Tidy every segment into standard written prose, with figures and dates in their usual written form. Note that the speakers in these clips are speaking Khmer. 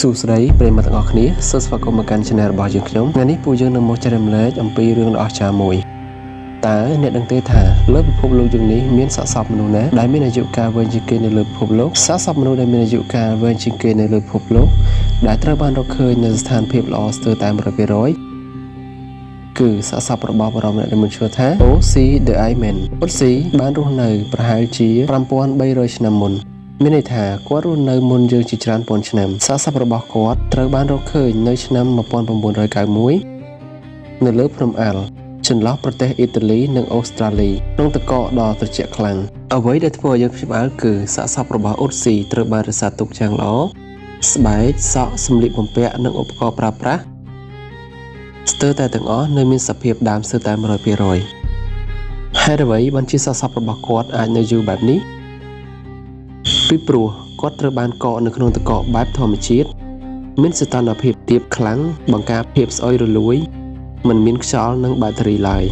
សួស្តីប្រិយមិត្តទាំងអស់គ្នាសូមស្វាគមន៍មកកាន់ Channel របស់យើងខ្ញុំថ្ងៃនេះពួកយើងនឹងមកចែករំលែកអំពីរឿងដ៏អស្ចារ្យមួយតើអ្នកដឹងទេថាលើពិភពលោកយើងនេះមានសាកសពមនុស្សណាដែលមានអាយុកាលវែងជាងគេនៅលើពិភពលោកសាកសពមនុស្សដែលមានអាយុកាលវែងជាងគេនៅលើពិភពលោកដែលត្រូវបានរកឃើញនៅស្ថានភាពល្អស្ទើរតែ 100% គឺសាកសពរបស់បរិមអ្នកដែលមានឈ្មោះថា O.C. The Iman O.C. បានរស់នៅប្រហែលជា 5300 ឆ្នាំមុនមានន័យថាគាត់រស់នៅមុនយើងជាច្រើនពាន់ឆ្នាំសាកសពរបស់គាត់ត្រូវបានរកឃើញនៅឆ្នាំ 1991 នៅលើភ្នំអាល់ចន្លោះប្រទេសអ៊ីតាលីនិងអូស្ត្រាលីក្នុងទឹកកកដ៏ត្រជាក់ខ្លាំងអ្វីដែលធ្វើឲ្យយើងភ្ញាក់ផ្អើលគឺសាកសពរបស់អូស៊ីត្រូវបានរក្សាទុកយ៉ាងល្អស្បែកសក់សម្លៀកបំពាក់និងឧបករណ៍ប្រើប្រាស់ស្ទើរតែទាំងអស់នៅមានសភាពដើមស្ទើរតែ 100% ហេតុអ្វីបានជាសាកសពរបស់គាត់អាចនៅយូរបែបនេះពីព្រោះគាត់ត្រូវបានកកនៅក្នុងទឹកកកបែបធម្មជាតិមានសីតុណ្ហភាពទាបខ្លាំងបង្ការភាពស្អុយរលួយមិនមានខ្យល់និងបាក់តេរីឡើយ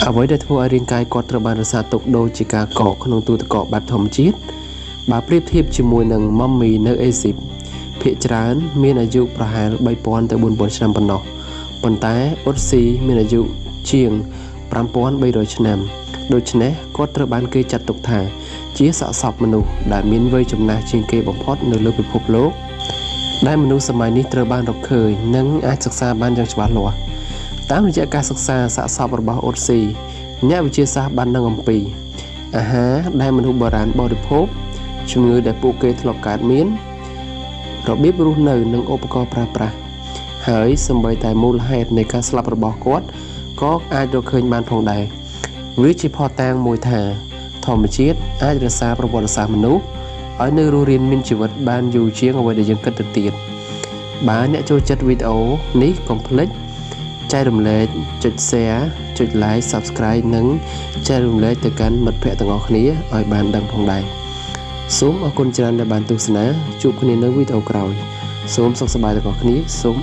អ្វីដែលធ្វើឲ្យរាងកាយគាត់ត្រូវបានរក្សាទុកដូចជាការកកក្នុងទូទឹកកកបែបធម្មជាតិបើប្រៀបធៀបជាមួយនឹងម៉ាមីនៅអេស៊ីបភាគច្រើនមានអាយុប្រហែល 3000 ទៅ 4000 ឆ្នាំប៉ុណ្ណោះប៉ុន្តែអូតស៊ីមានអាយុជាង 5300 ឆ្នាំដូច្នេះគាត់ត្រូវបានគេចាត់ទុកថាជាសាកសពមនុស្សដែលមានវ័យចំណាស់ជាងគេបំផុតនៅលើពិភពលោកដែលមនុស្សសម័យនេះត្រូវបានរកឃើញនិងអាចសិក្សាបានយ៉ាងច្បាស់លាស់តាមរយៈការសិក្សាសាកសពរបស់អូតស៊ីអ្នកវិទ្យាសាស្ត្របានដឹងអំពីអាហារដែលមនុស្សបុរាណបរិភោគជំងឺដែលពួកគេធ្លាប់កើតមានរបៀបរស់នៅនិងឧបករណ៍ប្រើប្រាស់ហើយសម្បីតែមូលហេតុនៃការស្លាប់របស់គាត់ក៏អាចរកឃើញបានផងដែរវាជាភស្តុតាងមួយថាធម្មជាតិអាចរក្សាប្រវត្តិសាស្ត្រមនុស្សឲ្យនៅរស់រានមានជីវិតបានយូរជាងអ្វីដែលយើងគិតទៅទៀតបើអ្នកចូលចិត្តវីដេអូនេះកុំភ្លេចចែករំលែកចុច Share ចុច Like Subscribe និងចែករំលែកទៅកាន់មិត្តភ័ក្តិទាំងអស់គ្នាឲ្យបានដឹងផងដែរសូមអរគុណច្រើនដែលបានទស្សនាជួបគ្នានៅវីដេអូក្រោយសូមសុខសប្បាយទាំងអស់គ្នាសូម